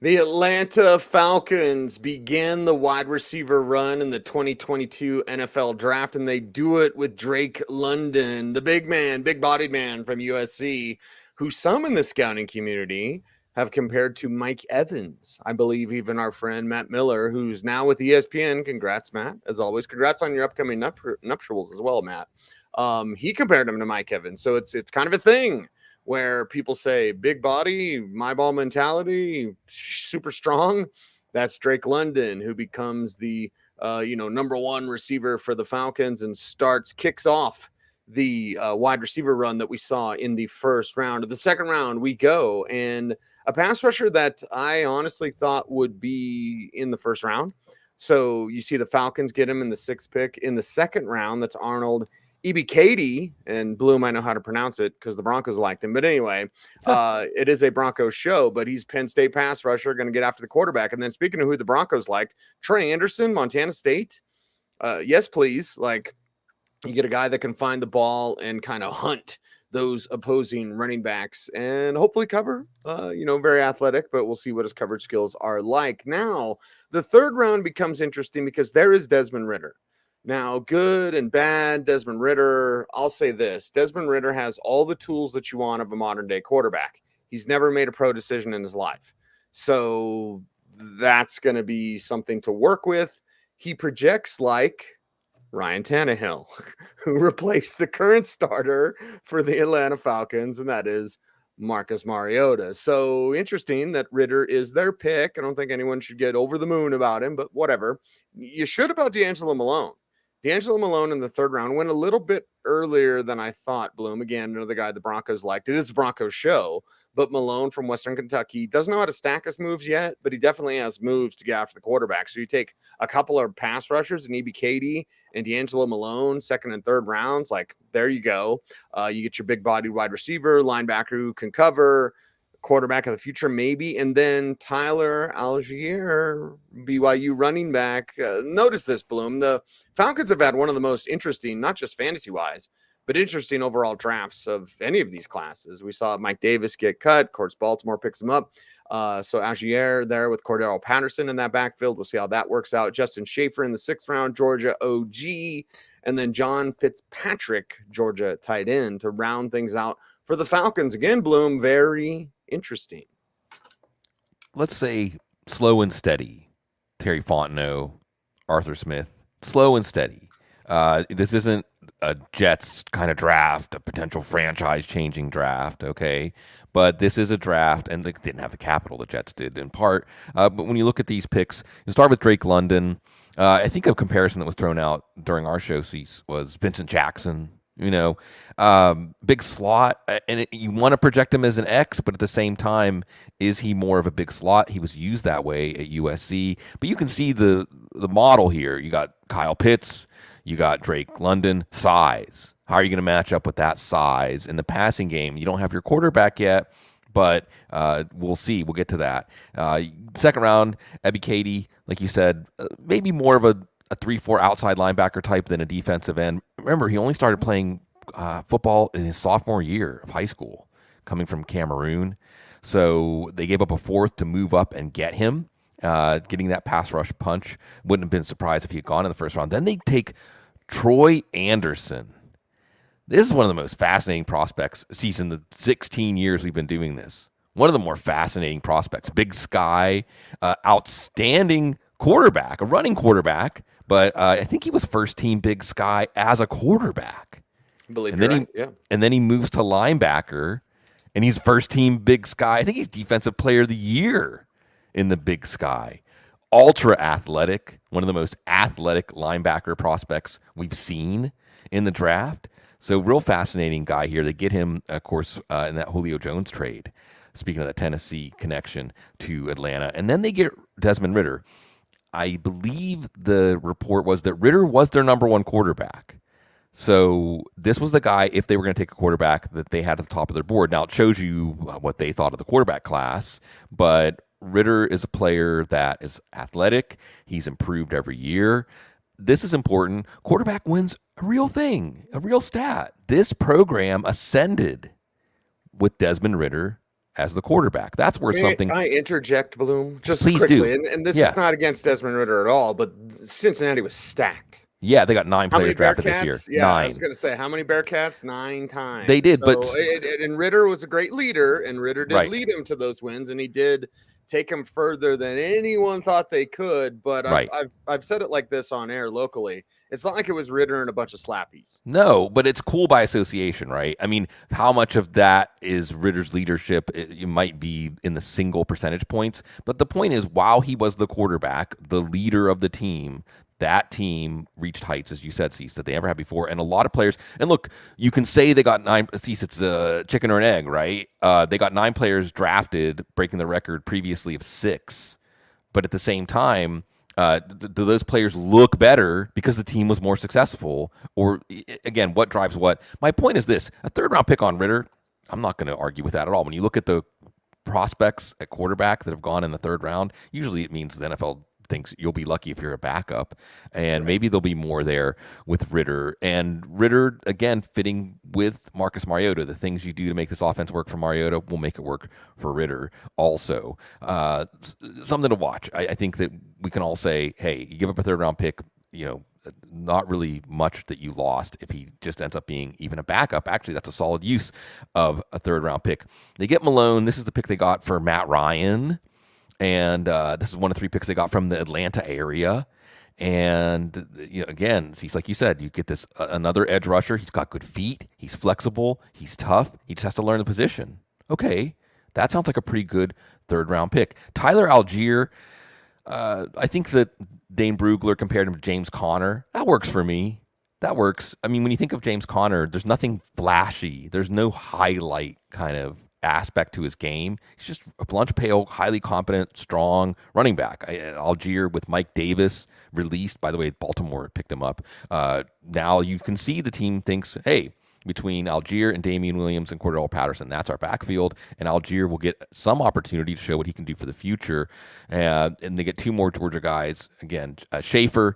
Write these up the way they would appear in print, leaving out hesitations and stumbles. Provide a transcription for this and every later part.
The Atlanta Falcons began the wide receiver run in the 2022 NFL draft, and they do it with Drake London, the big man, big bodied man from USC, who some in the scouting community have compared to Mike Evans. I believe even our friend Matt Miller, who's now with ESPN. Congrats, Matt, as always. Congrats on your upcoming nuptials as well, Matt. He compared him to Mike Evans. So it's kind of a thing where people say big body, my ball mentality, super strong. That's Drake London, who becomes the number one receiver for the Falcons and kicks off the wide receiver run that we saw in the first round. Of the second round, we go, and a pass rusher that I honestly thought would be in the first round. So you see the Falcons get him in the sixth pick. In the second round, that's Arnold Ebiketie, and Bloom, I know how to pronounce it because the Broncos liked him. But anyway, it is a Broncos show, but he's Penn State pass rusher, going to get after the quarterback. And then speaking of who the Broncos liked, Trey Anderson, Montana State. Yes, please. Like, you get a guy that can find the ball and kind of hunt those opposing running backs and hopefully cover, very athletic, but we'll see what his coverage skills are like. Now, the third round becomes interesting because there is Desmond Ridder. Now, good and bad, Desmond Ridder, I'll say this. Desmond Ridder has all the tools that you want of a modern-day quarterback. He's never made a pro decision in his life. So that's going to be something to work with. He projects like Ryan Tannehill, who replaced the current starter for the Atlanta Falcons, and that is Marcus Mariota. So interesting that Ridder is their pick. I don't think anyone should get over the moon about him, but whatever. You should about D'Angelo Malone. D'Angelo Malone in the third round went a little bit earlier than I thought. Bloom, again, another guy the Broncos liked. It is the Broncos show, but Malone from Western Kentucky doesn't know how to stack his moves yet, but he definitely has moves to get after the quarterback. So you take a couple of pass rushers, and Ebiketie and D'Angelo Malone, second and third rounds. Like, there you go. You get your big-bodied wide receiver, linebacker who can cover, quarterback of the future, maybe. And then Tyler Algier, BYU running back. Notice this, Bloom. The Falcons have had one of the most interesting, not just fantasy-wise, but interesting overall drafts of any of these classes. We saw Mike Davis get cut. Of course, Baltimore picks him up. So Algier there with Cordero Patterson in that backfield. We'll see how that works out. Justin Schaefer in the sixth round, Georgia OG. And then John Fitzpatrick, Georgia tight end, to round things out for the Falcons. Again, Bloom, very interesting. Let's say slow and steady. Terry Fontenot, Arthur Smith, slow and steady. This isn't a Jets kind of draft, a potential franchise-changing draft, okay? But this is a draft, and they didn't have the capital the Jets did in part. But when you look at these picks, you start with Drake London. I think a comparison that was thrown out during our show was Vincent Jackson. Big slot, and you want to project him as an X, but at the same time, is he more of a big slot? He was used that way at USC, but you can see the model here. You got Kyle Pitts, you got Drake London, size. How are you going to match up with that size in the passing game? You don't have your quarterback yet, but we'll see. We'll get to that. Second round, Ebiketie, like you said, maybe more of a 3-4 outside linebacker type than a defensive end. Remember, he only started playing football in his sophomore year of high school, coming from Cameroon. So they gave up a fourth to move up and get him. Getting that pass rush punch. Wouldn't have been surprised if he had gone in the first round. Then they take Troy Anderson. This is one of the most fascinating prospects, in the 16 years we've been doing this. One of the more fascinating prospects. Big Sky, outstanding quarterback, a running quarterback. But I think he was first team Big Sky as a quarterback. I believe you're right, yeah. And then he moves to linebacker, and he's first team Big Sky. I think he's defensive player of the year in the Big Sky. Ultra athletic, one of the most athletic linebacker prospects we've seen in the draft. So real fascinating guy here. They get him, of course, in that Julio Jones trade. Speaking of the Tennessee connection to Atlanta. And then they get Desmond Ridder. I believe the report was that Ridder was their number one quarterback. So this was the guy, if they were going to take a quarterback, that they had at the top of their board. Now, it shows you what they thought of the quarterback class, but Ridder is a player that is athletic. He's improved every year. This is important. Quarterback wins a real thing, a real stat. This program ascended with Desmond Ridder as the quarterback. That's worth May something. I interject, Bloom, just Please quickly? do. And this Yeah. is not against Desmond Ridder at all, but Cincinnati was stacked. Yeah, they got 9 How many players drafted this year. Bearcats? Yeah, I was 9. going to say, how many Bearcats? 9 They times. did, but So, and Ritter was a great leader, and Ritter did right. lead him to those wins, and he did take him further than anyone thought they could. But Right. I've said it like this on air locally. It's not like it was Ritter and a bunch of slappies. No, but it's cool by association, right? I mean, how much of that is Ritter's leadership? It might be in the single percentage points, but the point is, while he was the quarterback, the leader of the team, that team reached heights, as you said, Cease, that they never had before. And a lot of players, and look, you can say they got 9, Cease, it's a chicken or an egg, right? They got 9 players drafted, breaking the record previously of 6. But at the same time, do those players look better because the team was more successful? Or, again, what drives what? My point is this. A third-round pick on Ritter, I'm not going to argue with that at all. When you look at the prospects at quarterback that have gone in the 3rd round, usually it means the NFL thinks you'll be lucky if you're a backup, and maybe there'll be more there with Ritter. And Ritter, again, fitting with Marcus Mariota. The things you do to make this offense work for Mariota will make it work for Ritter also. Something to watch. I think that we can all say, hey, you give up a 3rd-round pick, not really much that you lost if he just ends up being even a backup. Actually, that's a solid use of a 3rd-round pick. They get Malone. This is the pick they got for Matt Ryan. And this is one of 3 picks they got from the Atlanta area. And again, he's like you said, you get this another edge rusher. He's got good feet. He's flexible. He's tough. He just has to learn the position. Okay, that sounds like a pretty good 3rd-round pick. Tyler Algier, I think that Dane Brugler compared him to James Conner. That works for me. That works. I mean, when you think of James Conner, there's nothing flashy. There's no highlight kind of aspect to his game. He's just a lunch pail, highly competent, strong running back. Algier with Mike Davis released. By the way, Baltimore picked him up. Now you can see the team thinks, hey, between Algier and Damian Williams and Cordell Patterson, that's our backfield, and Algier will get some opportunity to show what he can do for the future. And they get 2 more Georgia guys. Again, Schaefer,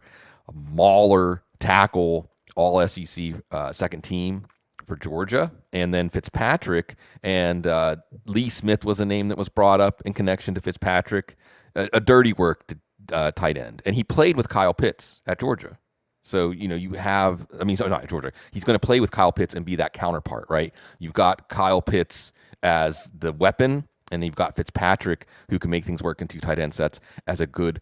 Mauler, tackle, all SEC 2nd team for Georgia, and then Fitzpatrick and Lee Smith was a name that was brought up in connection to Fitzpatrick, a dirty work tight end, and he played with Kyle Pitts at Georgia. So you have, sorry, not at Georgia. He's going to play with Kyle Pitts and be that counterpart, right? You've got Kyle Pitts as the weapon, and you've got Fitzpatrick who can make things work in 2 tight end sets as a good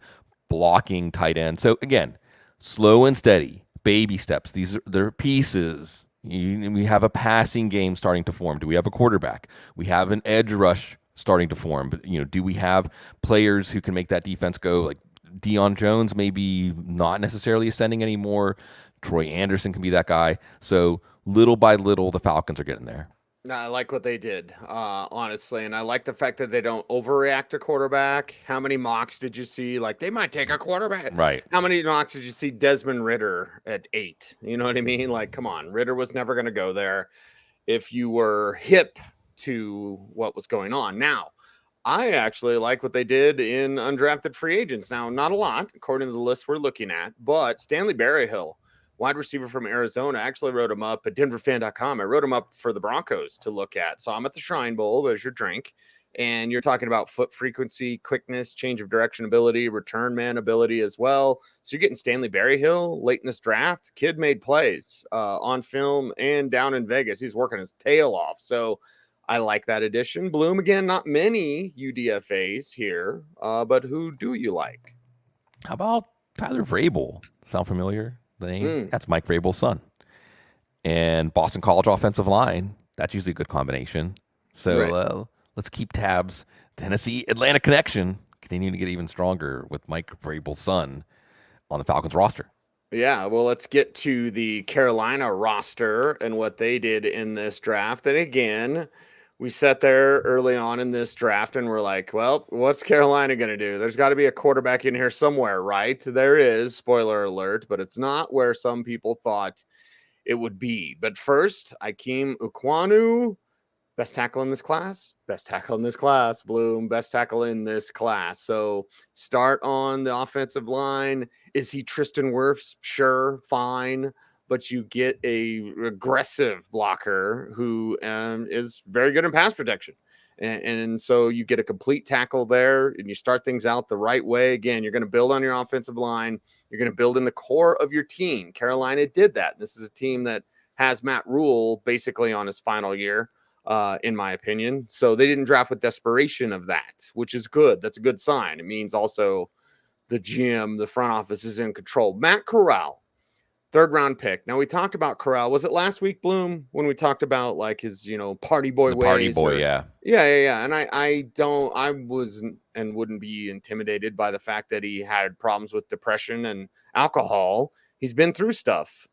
blocking tight end. So again, slow and steady, baby steps. They're pieces. We have a passing game starting to form. Do we have a quarterback? We have an edge rush starting to form. But do we have players who can make that defense go? Like Deion Jones, maybe not necessarily ascending anymore. Troy Anderson can be that guy. So little by little, the Falcons are getting there. No, I like what they did, honestly, and I like the fact that they don't overreact to quarterback. How many mocks did you see? Like, they might take a quarterback. Right. How many mocks did you see Desmond Ritter at 8? You know what I mean? Like, come on, Ritter was never going to go there if you were hip to what was going on. Now, I actually like what they did in undrafted free agents. Now, not a lot, according to the list we're looking at, but Stanley Berryhill, wide receiver from Arizona. I actually wrote him up at denverfan.com. I wrote him up for the Broncos to look at. So I'm at the Shrine Bowl. There's your drink. And you're talking about foot frequency, quickness, change of direction ability, return man ability as well. So you're getting Stanley Berryhill late in this draft. Kid made plays on film and down in Vegas. He's working his tail off. So I like that addition. Bloom, again, not many UDFAs here, but who do you like? How about Tyler Vrabel? Sound familiar? The name? That's Mike Vrabel's son. And Boston College offensive line. That's usually a good combination. So let's keep tabs. Tennessee Atlanta connection continuing to get even stronger with Mike Vrabel's son on the Falcons roster. Yeah, well, let's get to the Carolina roster and what they did in this draft. And again, we sat there early on in this draft and we're like, well, what's Carolina going to do? There's got to be a quarterback in here somewhere, right? There is, spoiler alert, but it's not where some people thought it would be. But first, Ikem Ekwonu, best tackle in this class, Bloom, best tackle in this class. So start on the offensive line. Is he Tristan Wirfs? Sure, fine. But you get a aggressive blocker who is very good in pass protection. And so you get a complete tackle there and you start things out the right way. Again, you're going to build on your offensive line. You're going to build in the core of your team. Carolina did that. This is a team that has Matt Rule basically on his final year, in my opinion. So they didn't draft with desperation of that, which is good. That's a good sign. It means also the GM, the front office is in control. Matt Corral, third round pick. Now we talked about Corral. Was it last week, Bloom, when we talked about like his, party boy The ways? party boy, yeah. Yeah. And I wasn't and wouldn't be intimidated by the fact that he had problems with depression and alcohol. He's been through stuff.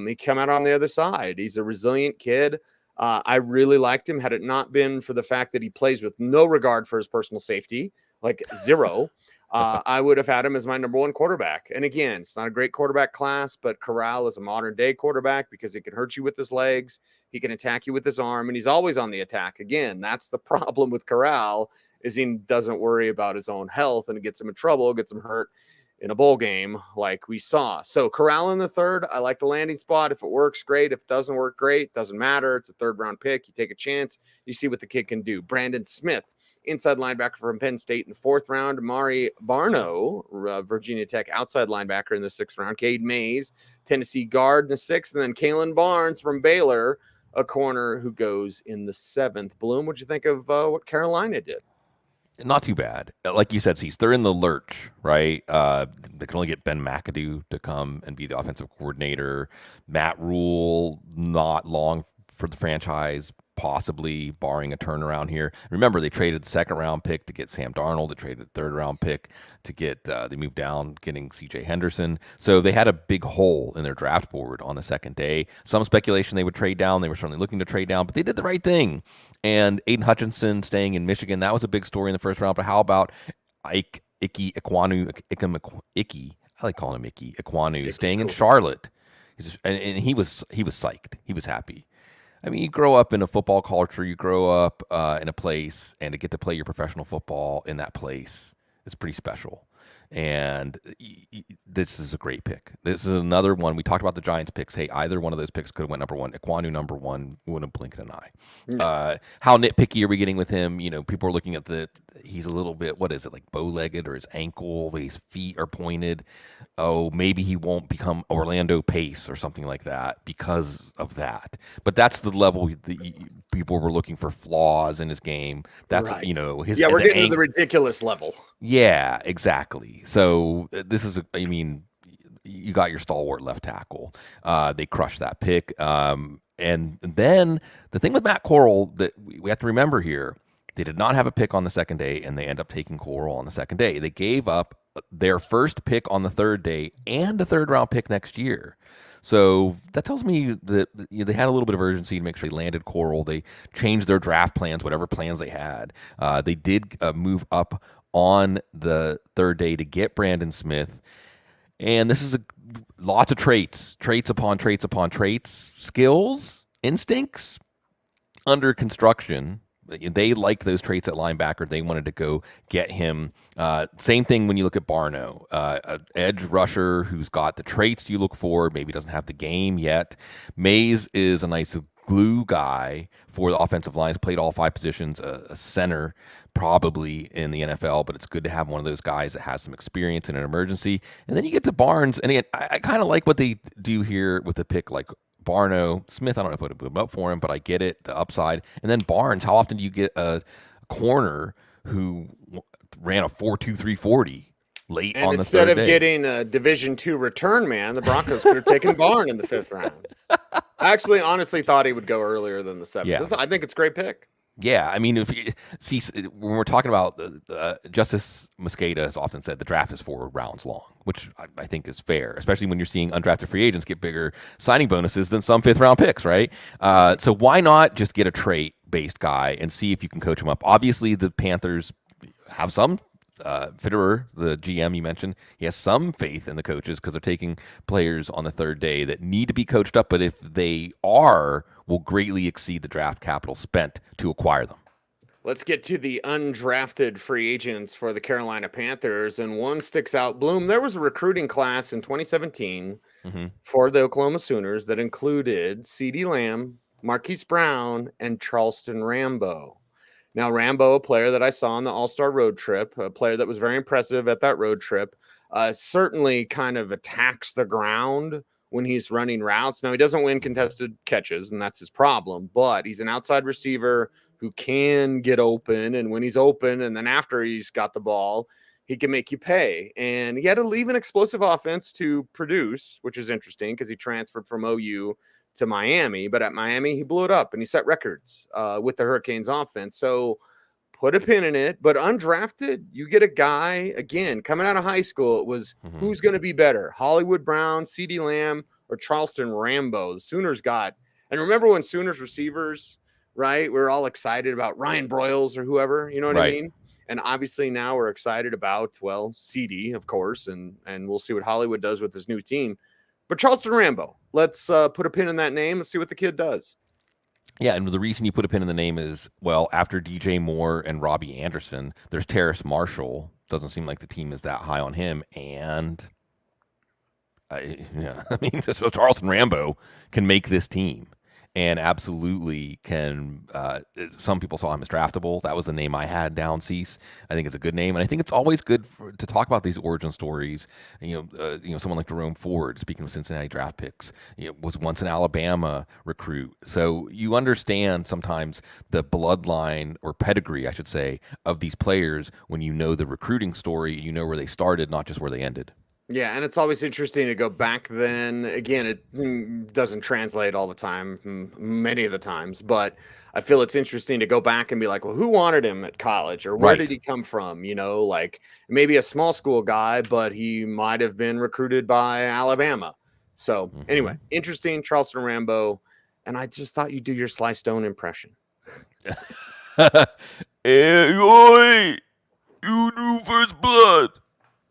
He came out on the other side. He's a resilient kid. I really liked him. Had it not been for the fact that he plays with no regard for his personal safety, like zero, I would have had him as my number one quarterback. And again, it's not a great quarterback class, but Corral is a modern day quarterback because he can hurt you with his legs. He can attack you with his arm, and he's always on the attack. Again, that's the problem with Corral is he doesn't worry about his own health, and it gets him in trouble, gets him hurt in a bowl game like we saw. So Corral in the third, I like the landing spot. If it works, great. If it doesn't work, great. Doesn't matter. It's a third round pick. You take a chance. You see what the kid can do. Brandon Smith, inside linebacker from Penn State in the fourth round. Mari Barno, Virginia Tech outside linebacker in the sixth round. Cade Mays, Tennessee guard in the sixth. And then Kalen Barnes from Baylor, a corner who goes in the seventh. Bloom, what'd you think of what Carolina did? Not too bad. Like you said, Cecil, they're in the lurch, right? They can only get Ben McAdoo to come and be the offensive coordinator. Matt Rule, not long for the franchise, possibly barring a turnaround here. Remember, they traded the second round pick to get Sam Darnold. They traded the third round pick to get, they moved down getting CJ Henderson. So they had a big hole in their draft board on the second day. Some speculation they would trade down. They were certainly looking to trade down, but they did the right thing. And Aiden Hutchinson staying in Michigan, that was a big story in the first round. But how about Icky Ekwonu, Icky, I like calling him Icky Ekwonu, staying in Charlotte. And he was psyched. He was happy. I mean, you grow up in a football culture, you grow up in a place, and to get to play your professional football in that place is pretty special. And this is a great pick. This is another one. We talked about the Giants picks. Hey, either one of those picks could have went number one. Ekwonu number one, wouldn't blink an eye. No. How nitpicky are we getting with him? People are looking at he's a little bit, what is it, like bow-legged, or his ankle, his feet are pointed. Oh, maybe he won't become Orlando Pace or something like that because of that. But that's the level people were looking for flaws in his game. That's, right. His. Yeah, we're getting to the ridiculous level. Yeah, exactly. So this is, you got your stalwart left tackle. They crushed that pick. And then the thing with Matt Corral that we have to remember here, they did not have a pick on the second day, and they end up taking Corral on the second day. They gave up their first pick on the third day and a third round pick next year. So that tells me that they had a little bit of urgency to make sure they landed Corral. They changed their draft plans, whatever plans they had. They did move up on the third day to get Brandon Smith. And this is lots of traits upon traits upon traits, skills, instincts under construction. They liked those traits at linebacker. They wanted to go get him. Same thing when you look at Barno, an edge rusher who's got the traits you look for, maybe doesn't have the game yet. Mays is a nice glue guy for the offensive lines, played all five positions, a center probably in the NFL, but it's good to have one of those guys that has some experience in an emergency. And then you get to Barnes, and again, I kind of like what they do here with the pick, like Barno, Smith, I don't know if I would have moved up for him, but I get it, the upside. And then Barnes, how often do you get a corner who ran a 4.23 40 late and on the instead third of day? Getting a Division II return man, the Broncos could have taken Barnes in the fifth round. I actually honestly thought he would go earlier than the seventh. Yeah. I think it's a great pick. Yeah, I mean, if you see, when we're talking about Justice Mosqueda has often said the draft is 4 rounds long, which I think is fair, especially when you're seeing undrafted free agents get bigger signing bonuses than some fifth-round picks, right? So why not just get a trait-based guy and see if you can coach him up? Obviously, the Panthers have some. Fitterer, the GM you mentioned, he has some faith in the coaches because they're taking players on the third day that need to be coached up, but if they will greatly exceed the draft capital spent to acquire them. Let's get to the undrafted free agents for the Carolina Panthers, and one sticks out. Bloom, there was a recruiting class in 2017 for the Oklahoma Sooners that included CeeDee Lamb, Marquise Brown, and Charleston Rambo. Now, Rambo, a player that I saw on the All-Star road trip, a player that was very impressive at that road trip, certainly kind of attacks the ground when he's running routes. Now, he doesn't win contested catches, and that's his problem, but he's an outside receiver who can get open, and when he's open and then after he's got the ball, he can make you pay. And he had to leave an explosive offense to produce, which is interesting because he transferred from OU to Miami, but at Miami, he blew it up and he set records with the Hurricanes offense. So put a pin in it, but undrafted, you get a guy, again, coming out of high school, it was who's going to be better, Hollywood Brown, CeeDee Lamb, or Charleston Rambo. The Sooners got, and remember when Sooners receivers, right, we were all excited about Ryan Broyles or whoever, you know what I mean? And obviously now we're excited about, well, CD, of course, and we'll see what Hollywood does with his new team. But Charleston Rambo, let's put a pin in that name and see what the kid does. Yeah, and the reason you put a pin in the name is, well, after DJ Moore and Robbie Anderson, there's Terrace Marshall. Doesn't seem like the team is that high on him. And, I mean, so Charleston Rambo can make this team. And absolutely can. Some people saw him as draftable. That was the name I had down, Cease. I think it's a good name, and I think it's always good to talk about these origin stories. Someone like Jerome Ford, speaking of Cincinnati draft picks, was once an Alabama recruit. So you understand sometimes the bloodline or pedigree, I should say, of these players when you know the recruiting story. You know where they started, not just where they ended. Yeah, and it's always interesting to go back then. Again, it doesn't translate all the time, many of the times, but I feel it's interesting to go back and be like, well, who wanted him at college or where did he come from? Like maybe a small school guy, but he might have been recruited by Alabama. So anyway, interesting, Charleston Rambo. And I just thought you'd do your Sly Stone impression. Hey, oi, you knew First Blood.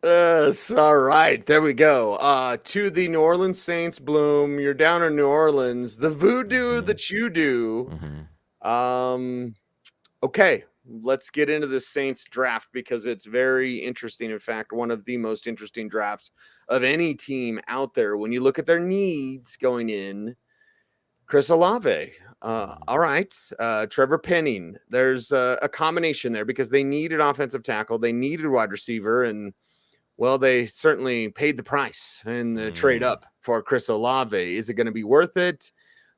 All right, there we go. To the New Orleans Saints, Bloom. You're down in New Orleans. The voodoo that you do. Okay, let's get into the Saints draft because it's very interesting. In fact, one of the most interesting drafts of any team out there. When you look at their needs going in, Chris Olave. All right, Trevor Penning. There's a combination there because they needed offensive tackle. They needed wide receiver, and well, they certainly paid the price in the trade up for Chris Olave. Is it going to be worth it?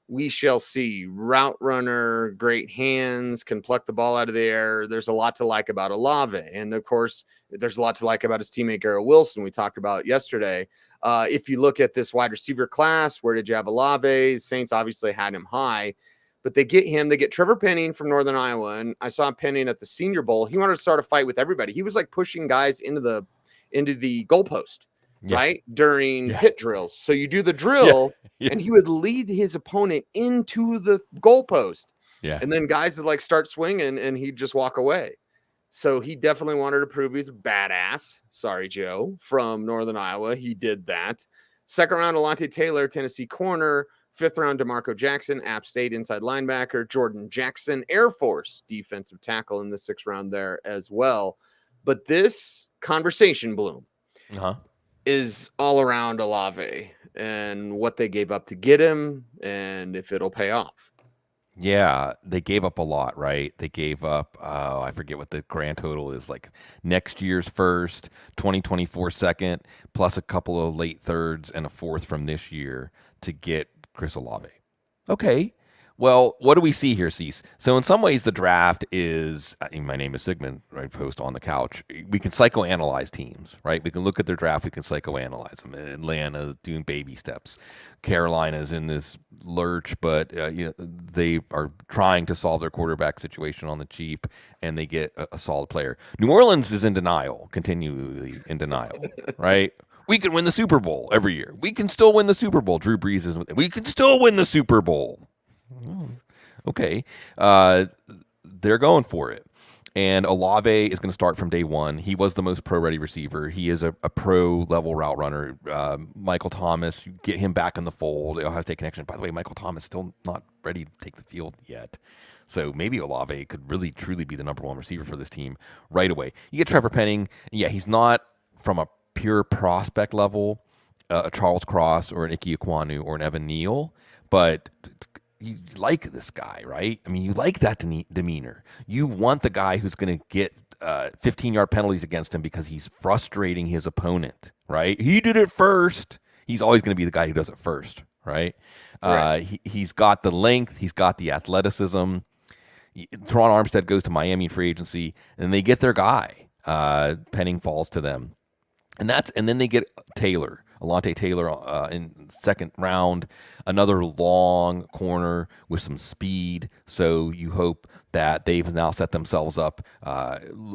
We shall see. Route runner, great hands, can pluck the ball out of the air. There's a lot to like about Olave. And, of course, there's a lot to like about his teammate Garrett Wilson we talked about yesterday. If you look at this wide receiver class, where did you have Olave? Saints obviously had him high. But they get him. They get Trevor Penning from Northern Iowa. And I saw Penning at the Senior Bowl. He wanted to start a fight with everybody. He was like pushing guys into the goalpost, right? During pit drills. So you do the drill and he would lead his opponent into the goalpost. Yeah. And then guys would like start swinging and he'd just walk away. So he definitely wanted to prove he's a badass. Sorry, Joe, from Northern Iowa. He did that. Second round, Alontae Taylor, Tennessee corner. Fifth round, DeMarco Jackson, App State inside linebacker. Jordan Jackson, Air Force defensive tackle in the sixth round there as well. But this conversation, Bloom, is all around Olave and what they gave up to get him and if it'll pay off. Yeah, they gave up a lot, right? They gave up, I forget what the grand total is, like next year's first, 2024 second, plus a couple of late thirds and a fourth from this year to get Chris Olave. Okay. Well, what do we see here, Cease? So in some ways, the draft is, my name is Sigmund, right? Post on the couch. We can psychoanalyze teams, right? We can look at their draft. We can psychoanalyze them. Atlanta's doing baby steps. Carolina's in this lurch, but they are trying to solve their quarterback situation on the cheap, and they get a solid player. New Orleans is in denial, continually in denial, right? We can win the Super Bowl every year. We can still win the Super Bowl. Drew Brees is. We can still win the Super Bowl. Okay. They're going for it. And Olave is going to start from day one. He was the most pro-ready receiver. He is a pro-level route runner. Michael Thomas, you get him back in the fold. Ohio State connection. By the way, Michael Thomas still not ready to take the field yet. So maybe Olave could really, truly be the number one receiver for this team right away. You get Trevor Penning. Yeah, he's not from a pure prospect level, a Charles Cross or an Ike Ekwonu or an Evan Neal, but you like this guy, right? I mean, you like that demeanor. You want the guy who's going to get 15-yard penalties against him because he's frustrating his opponent, right? He did it first. He's always going to be the guy who does it first, right? Right. He's got the length. He's got the athleticism. Teron Armstead goes to Miami in free agency, and they get their guy. Penning falls to them. And then they get Alontae Taylor in second round, another long corner with some speed. So you hope that they've now set themselves up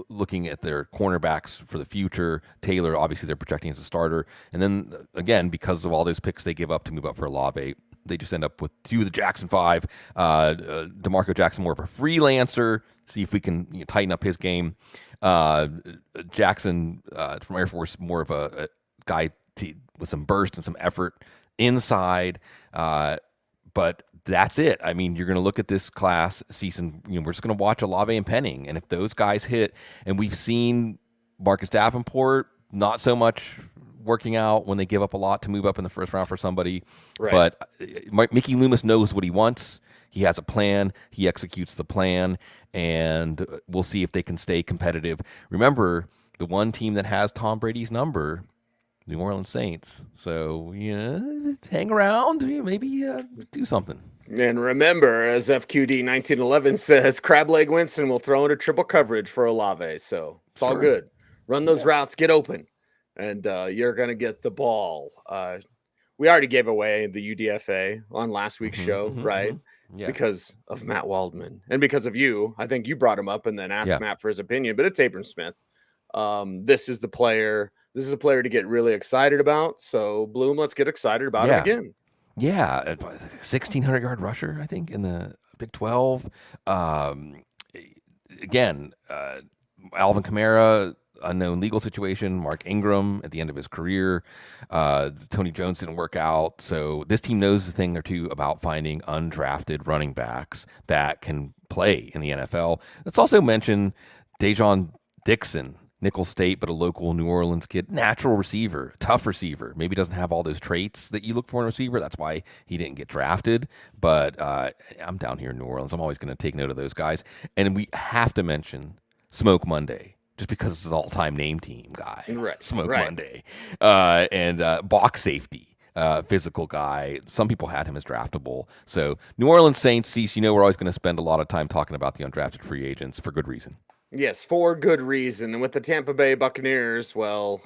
looking at their cornerbacks for the future. Taylor, obviously, they're projecting as a starter. And then, again, because of all those picks they give up to move up for Olave, they just end up with two of the Jackson 5. DeMarco Jackson, more of a freelancer. See if we can tighten up his game. Jackson from Air Force, more of a guy with some burst and some effort inside. But that's it. I mean, you're going to look at this class season. We're just going to watch Olave and Penning, and if those guys hit, and we've seen Marcus Davenport not so much working out when they give up a lot to move up in the first round for somebody. Right. But Mickey Loomis knows what he wants. He has a plan. He executes the plan, and we'll see if they can stay competitive. Remember, the one team that has Tom Brady's number, New Orleans Saints. So, hang around, maybe do something. And remember, as FQD 1911 says, Crab Leg Winston will throw into triple coverage for Olave. So it's all good. Run those routes, get open, and you're going to get the ball. We already gave away the UDFA on last week's show, right? Yeah. Because of Matt Waldman and because of you. I think you brought him up and then asked Matt for his opinion, but it's Abram Smith. This is the player. This is a player to get really excited about. So, Bloom, let's get excited about him again. Yeah, 1,600-yard rusher, I think, in the Big 12. Again, Alvin Kamara, unknown legal situation. Mark Ingram at the end of his career. Tony Jones didn't work out. So this team knows a thing or two about finding undrafted running backs that can play in the NFL. Let's also mention Dejon Dixon, Nicholls State, but a local New Orleans kid. Natural receiver, tough receiver. Maybe doesn't have all those traits that you look for in a receiver. That's why he didn't get drafted. But I'm down here in New Orleans. I'm always going to take note of those guys. And we have to mention Smoke Monday, just because it's an all-time name team guy. Right. Smoke Monday. And box safety, physical guy. Some people had him as draftable. So New Orleans Saints, Cecil, we're always going to spend a lot of time talking about the undrafted free agents for good reason. Yes, for good reason. And with the Tampa Bay Buccaneers, well,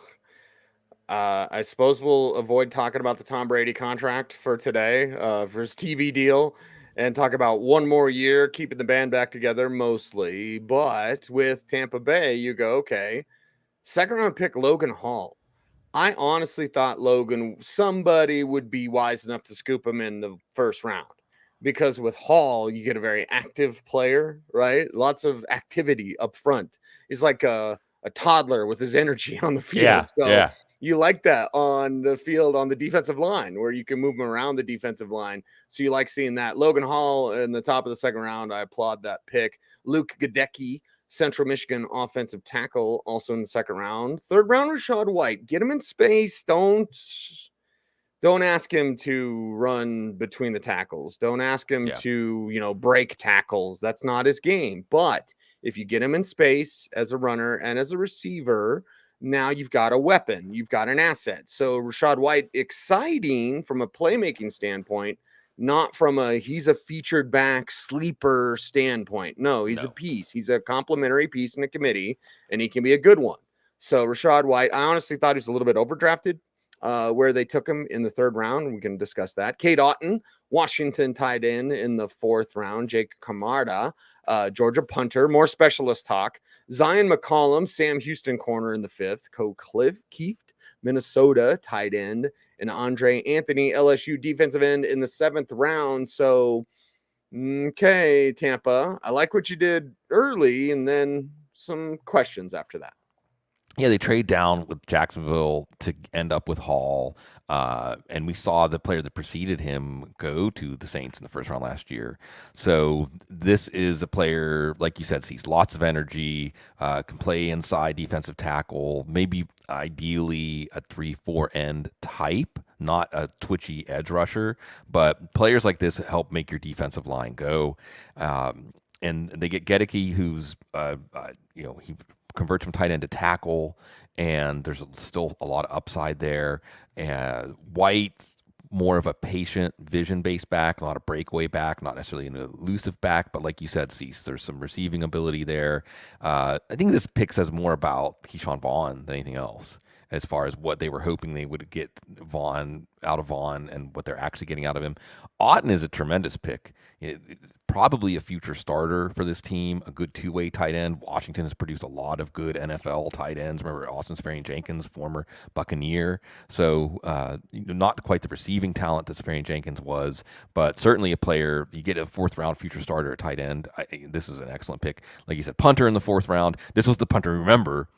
I suppose we'll avoid talking about the Tom Brady contract for today, for his TV deal, and talk about one more year, keeping the band back together mostly. But with Tampa Bay, you go, okay, second round pick Logan Hall. I honestly thought somebody would be wise enough to scoop him in the first round. Because with Hall, you get a very active player, right? Lots of activity up front. He's like a toddler with his energy on the field. You like that on the field on the defensive line where you can move him around the defensive line. So you like seeing that. Logan Hall in the top of the second round, I applaud that pick. Luke Gadecki, Central Michigan offensive tackle, also in the second round. Third round, Rachaad White. Get him in space. Don't ask him to run between the tackles. Don't ask him to, break tackles. That's not his game. But if you get him in space as a runner and as a receiver, now you've got a weapon. You've got an asset. So Rachaad White, exciting from a playmaking standpoint, not from he's a featured back sleeper standpoint. No, he's a piece. He's a complementary piece in the committee, and he can be a good one. So Rachaad White, I honestly thought he was a little bit overdrafted. Where they took him in the third round. We can discuss that. Cade Otton, Washington tight end in the fourth round. Jake Camarda, Georgia punter. More specialist talk. Zion McCollum, Sam Houston corner in the fifth. Kieft, Minnesota tight end. And Andre Anthony, LSU defensive end in the seventh round. So, okay, Tampa, I like what you did early, and then some questions after that. Yeah, they trade down with Jacksonville to end up with Hall. And we saw the player that preceded him go to the Saints in the first round last year. So this is a player, like you said, sees lots of energy, can play inside defensive tackle, maybe ideally a 3-4 end type, not a twitchy edge rusher, but players like this help make your defensive line go. And they get Gedeke, who's, he converts from tight end to tackle, and there's still a lot of upside there. White, more of a patient, vision-based back, a lot of breakaway back, not necessarily an elusive back, but like you said, Cease, there's some receiving ability there. I think this pick says more about Keyshawn Vaughn than anything else, as far as what they were hoping they would get out of Vaughn and what they're actually getting out of him. Otten is a tremendous pick. Probably a future starter for this team, a good two-way tight end. Washington has produced a lot of good NFL tight ends. Remember Austin Seferian-Jenkins, former Buccaneer. So not quite the receiving talent that Seferian-Jenkins was, but certainly a player. You get a fourth-round future starter at tight end. This is an excellent pick. Like you said, punter in the fourth round. This was the punter, remember,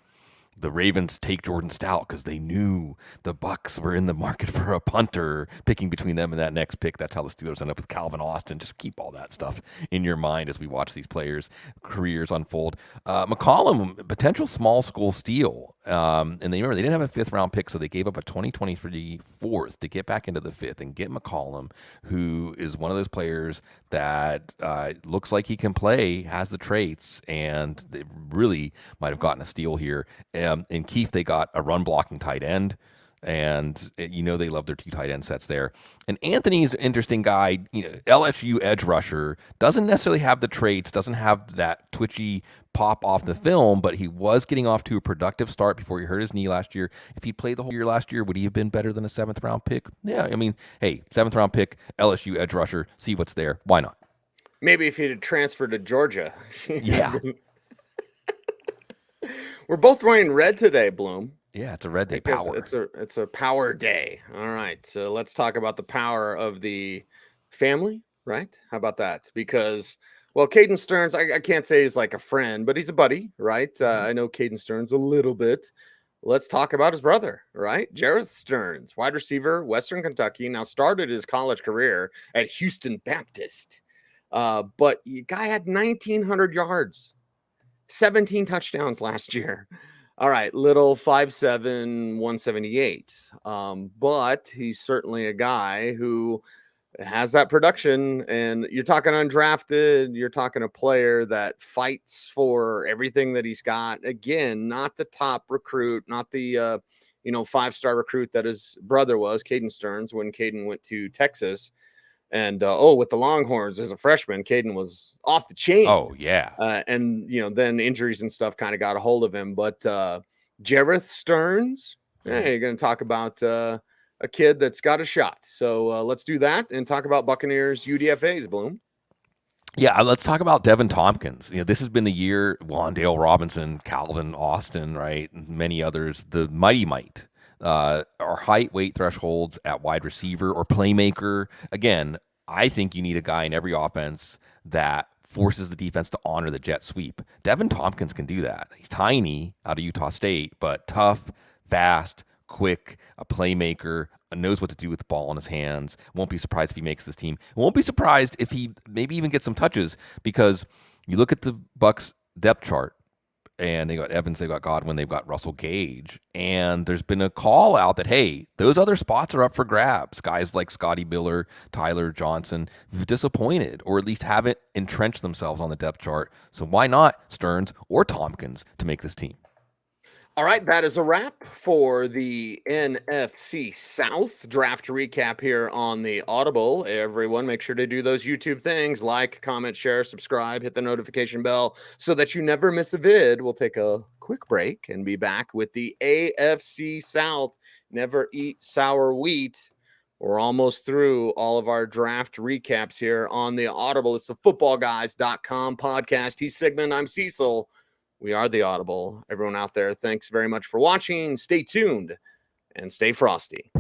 the Ravens take Jordan Stout because they knew the Bucs were in the market for a punter, picking between them and that next pick. That's how the Steelers end up with Calvin Austin. Just keep all that stuff in your mind as we watch these players' careers unfold. McCollum, potential small school steal. And they didn't have a fifth-round pick, so they gave up a 2023 fourth to get back into the fifth and get McCollum, who is one of those players that looks like he can play, has the traits, and they really might have gotten a steal here. In Keefe, they got a run-blocking tight end, and they love their two tight end sets there. And Anthony's an interesting guy. LSU edge rusher, doesn't necessarily have the traits, doesn't have that twitchy pop off the film, but he was getting off to a productive start before he hurt his knee last year. If he played the whole year last year, would he have been better than a seventh-round pick? Yeah, hey, seventh-round pick, LSU edge rusher, see what's there. Why not? Maybe if he had transferred to Georgia. Yeah. We're both wearing red today, Bloom. Yeah, it's a red day power. It's a power day. All right, so let's talk about the power of the family, right? How about that? Because, well, Caden Stearns, I can't say he's like a friend, but he's a buddy, right? I know Caden Stearns a little bit. Let's talk about his brother, right? Jareth Stearns, wide receiver, Western Kentucky, now started his college career at Houston Baptist. But the guy had 1,900 yards, 17 touchdowns last year. All right, little 5'7", 178. But he's certainly a guy who has that production. And you're talking undrafted. You're talking a player that fights for everything that he's got. Again, not the top recruit, not the 5-star recruit that his brother was, Caden Stearns, when Caden went to Texas. And, with the Longhorns as a freshman, Caden was off the chain. Oh, yeah. And then injuries and stuff kind of got a hold of him. But Jareth Stearns, you're going to talk about a kid that's got a shot. So let's do that and talk about Buccaneers UDFAs, Bloom. Yeah, let's talk about Devin Tompkins. This has been the year, Wandale Robinson, Calvin Austin, right, and many others, the mighty might. Our height, weight thresholds at wide receiver or playmaker. Again, I think you need a guy in every offense that forces the defense to honor the jet sweep. Devin Tompkins can do that. He's tiny out of Utah State, but tough, fast, quick, a playmaker, knows what to do with the ball in his hands. Won't be surprised if he makes this team. Won't be surprised if he maybe even gets some touches, because you look at the Bucs depth chart, and they got Evans, they've got Godwin, they've got Russell Gage. And there's been a call out that, hey, those other spots are up for grabs. Guys like Scotty Miller, Tyler Johnson, disappointed, or at least haven't entrenched themselves on the depth chart. So why not Stearns or Tompkins to make this team? All right, that is a wrap for the NFC South draft recap here on the Audible. Everyone, make sure to do those YouTube things, like, comment, share, subscribe, hit the notification bell so that you never miss a vid. We'll take a quick break and be back with the AFC South. Never eat sour wheat. We're almost through all of our draft recaps here on the Audible. It's the Footballguys.com podcast. He's Sigmund, I'm Cecil. We are the Audible. Everyone out there, thanks very much for watching. Stay tuned and stay frosty.